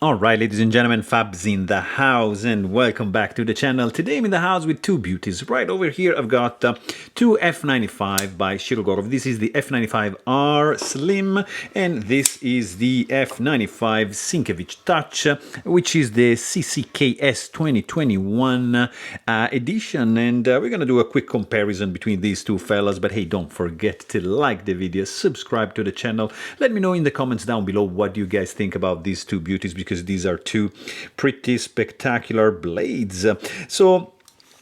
Alright, ladies and gentlemen, Fabs in the house, and welcome back to the channel. Today I'm in the house with two beauties. Right over here I've got two F95 by Shirogorov. This is the F95 R Slim, and this is the F95 Sinkevich Touch, which is the CCKS 2021 edition. And we're going to do a quick comparison between these two fellas. But hey, don't forget to like the video, subscribe to the channel. Let me know in the comments down below what you guys think about these two beauties, because these are two pretty spectacular blades. So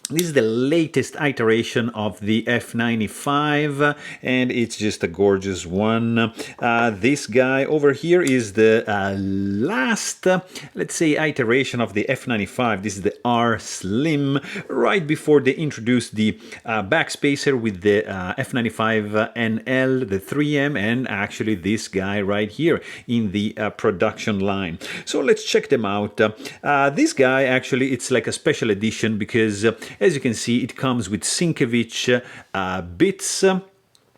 this is the latest iteration of the F95, and it's just a gorgeous one. This guy over here is the last, let's say, iteration of the F95. This is the R Slim, right before they introduced the Backspacer with the F95 NL, the 3M, and actually this guy right here in the production line. So let's check them out. This guy, actually, it's like a special edition because as you can see, it comes with Sinkevich bits,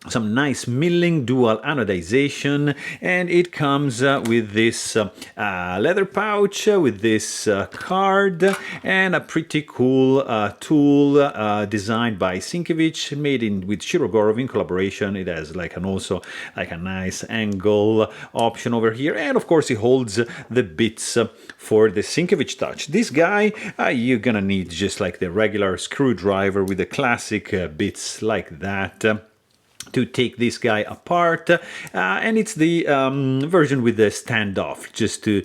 some nice milling, dual anodization, and it comes with this leather pouch, with this card, and a pretty cool tool designed by Sinkevich, made with Shirogorov in collaboration. It has also a nice angle option over here, and of course it holds the bits for the Sinkevich Touch. This guy, you're gonna need just like the regular screwdriver with the classic bits like that to take this guy apart, and it's the version with the standoff, just to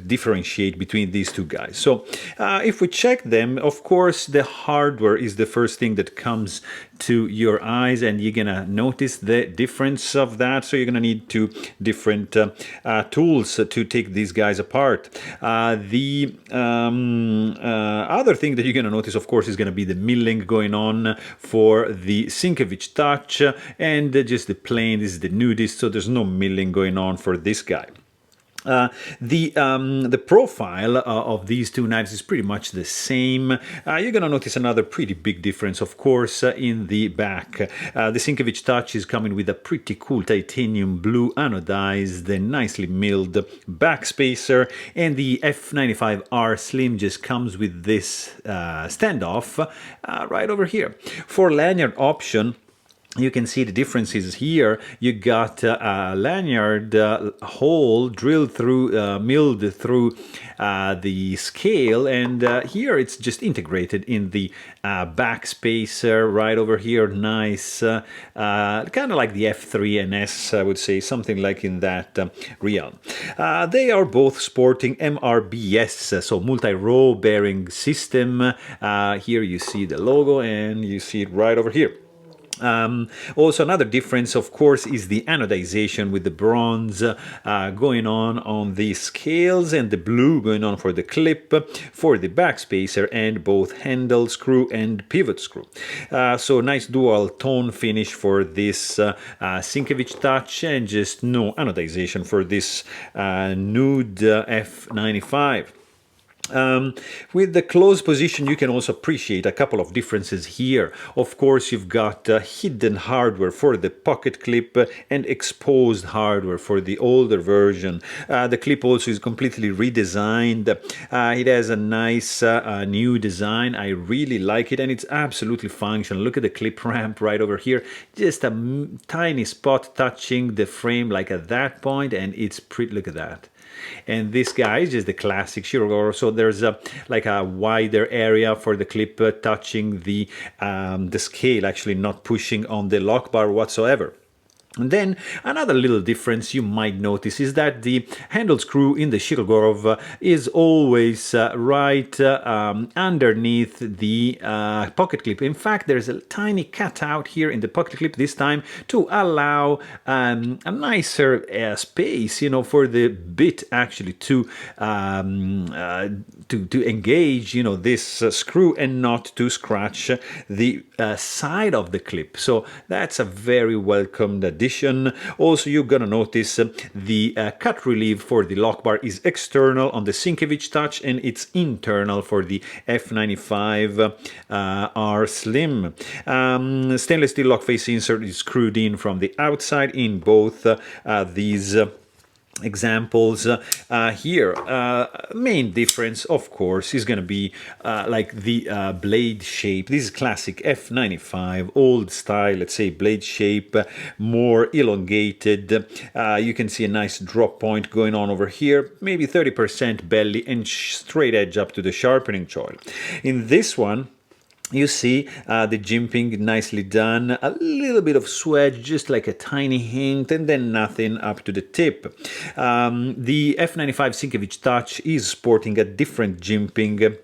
differentiate between these two guys. So if we check them, of course the hardware is the first thing that comes to your eyes, and you're gonna notice the difference of that. So you're gonna need two different tools to take these guys apart. The other thing that you're gonna notice, of course, is gonna be the milling going on for the Sinkevich Touch, and just the plain, this is the nudist, so there's no milling going on for this guy. The profile of these two knives is pretty much the same. You're gonna notice another pretty big difference, of course, in the back. The Sinkevich Touch is coming with a pretty cool titanium blue anodized and nicely milled backspacer, and the F95 R Slim just comes with this standoff right over here. For lanyard option, you can see the differences here. You got a lanyard hole drilled through, milled through the scale, and here it's just integrated in the backspacer right over here. Nice, kind of like the F3 and S, I would say, something like in that realm. They are both sporting MRBS, so multi-row bearing system. Here you see the logo, and you see it right over here. Also, another difference, of course, is the anodization, with the bronze going on the scales and the blue going on for the clip for the backspacer, and both handle screw and pivot screw. So nice dual tone finish for this Sinkevich Touch, and just no anodization for this nude F95. With the closed position, you can also appreciate a couple of differences here. Of course, you've got hidden hardware for the pocket clip and exposed hardware for the older version. The clip also is completely redesigned. It has a nice new design. I really like it, and it's absolutely functional. Look at the clip ramp right over here. Just a tiny spot touching the frame, like at that point, and it's pretty. Look at that. And this guy is just the classic Shirogorov, so there's like a wider area for the clip touching the scale, actually not pushing on the lock bar whatsoever. And then another little difference you might notice is that the handle screw in the Shirogorov is always right underneath the pocket clip. In fact, there's a tiny cutout here in the pocket clip this time to allow a nicer space, for the bit actually to engage, this screw, and not to scratch the side of the clip. So that's a very welcomed addition. Also, you're gonna notice the cut relief for the lock bar is external on the Sinkevich Touch, and it's internal for the F95 R Slim. Stainless steel lock face insert is screwed in from the outside in both these examples here. Main difference, of course, is going to be like the blade shape. This is classic F95, old style, let's say, blade shape, more elongated. You can see a nice drop point going on over here, maybe 30% belly and straight edge up to the sharpening choil. In this one, you see the jimping nicely done, a little bit of swedge, just like a tiny hint, and then nothing up to the tip. The F95 Sinkevich Touch is sporting a different jimping.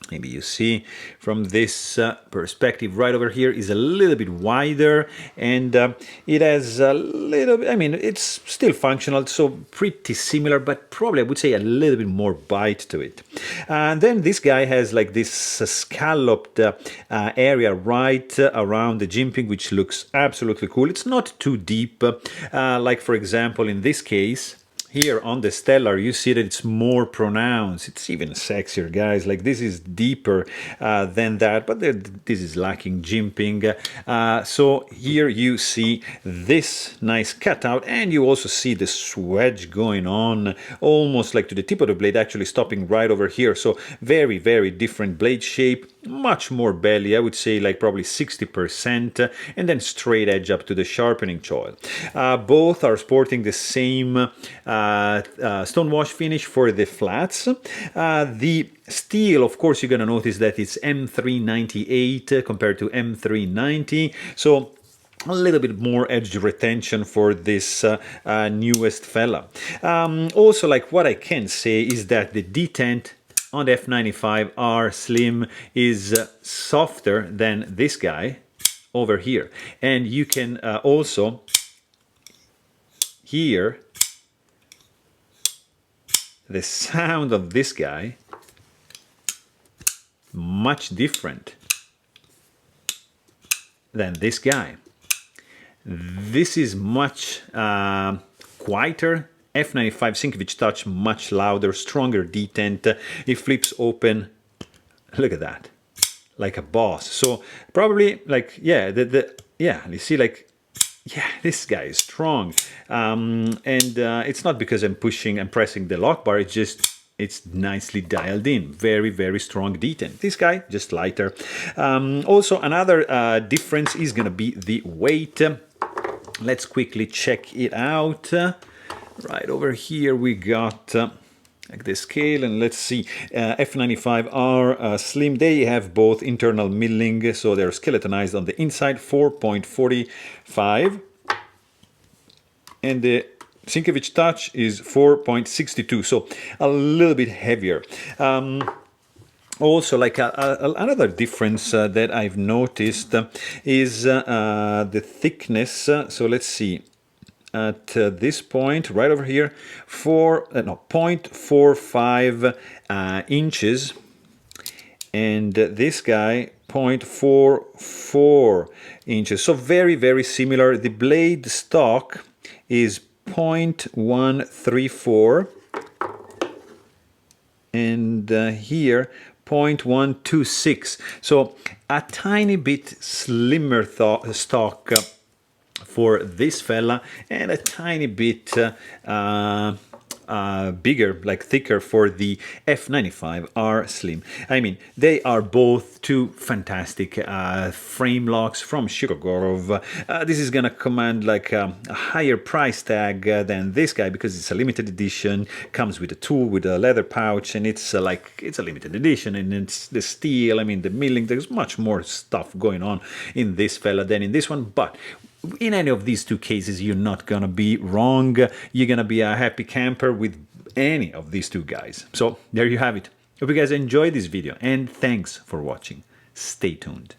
Maybe you see from this perspective right over here is a little bit wider, and it has a little bit, I mean, it's still functional, so pretty similar, but probably I would say a little bit more bite to it. And then this guy has like this scalloped area right around the jimping, which looks absolutely cool. It's not too deep, like for example in this case. Here on the Stellar, you see that it's more pronounced. It's even sexier, guys. Like, this is deeper than that, but this is lacking jimping. So here you see this nice cutout, and you also see the swedge going on, almost like to the tip of the blade, actually stopping right over here. So very, very different blade shape. Much more belly, I would say like probably 60%, and then straight edge up to the sharpening choil. Both are sporting the same stonewash finish for the flats. The steel, of course, you're going to notice that it's M398 compared to M390. So a little bit more edge retention for this newest fella. Also, like what I can say is that the detent on the F95 R Slim is softer than this guy over here. And you can also hear the sound of this guy much different than this guy. This is much quieter. F95 Sinkevich Touch, much louder, stronger detent. It flips open. Look at that, like a boss. So probably like, yeah, you see, like, yeah, this guy is strong. And it's not because I'm pushing and pressing the lock bar. It's just, it's nicely dialed in. Very, very strong detent. This guy, just lighter. Also, another difference is going to be the weight. Let's quickly check it out. Right over here we got like the scale, and let's see, F95 R Slim, they have both internal milling, so they're skeletonized on the inside, 4.45, and the Sinkevich Touch is 4.62, so a little bit heavier. Also, like another difference that I've noticed is the thickness. So let's see. At this point, right over here, 0.45 inches, and this guy 0.44 inches. So very, very similar. The blade stock is 0.134, and here 0.126. So a tiny bit slimmer stock for this fella, and a tiny bit bigger, like thicker, for the F95 R Slim. I mean, they are both two fantastic frame locks from Shirogorov. This is gonna command like a higher price tag than this guy, because it's a limited edition, comes with a tool, with a leather pouch, and it's like, it's a limited edition, and it's the steel, I mean, the milling, there's much more stuff going on in this fella than in this one. But in any of these two cases, you're not gonna be wrong. You're gonna be a happy camper with any of these two guys. So there you have it. Hope you guys enjoyed this video, and thanks for watching. Stay tuned.